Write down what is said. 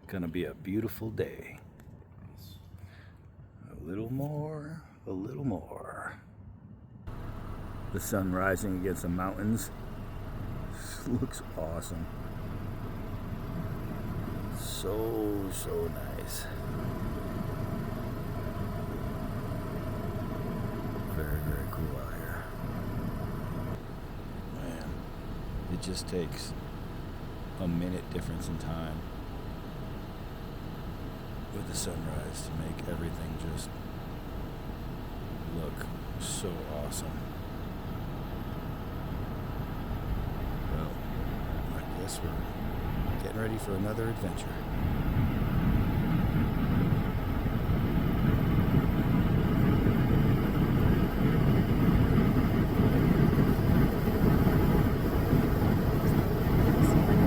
Gonna be a beautiful day. A little more, a little more. The sun rising against the mountains. This looks awesome. So nice. Very cool out here. Man, it just takes a minute difference in time with the sunrise to make everything just look so awesome. Well, I guess we're getting ready for another adventure.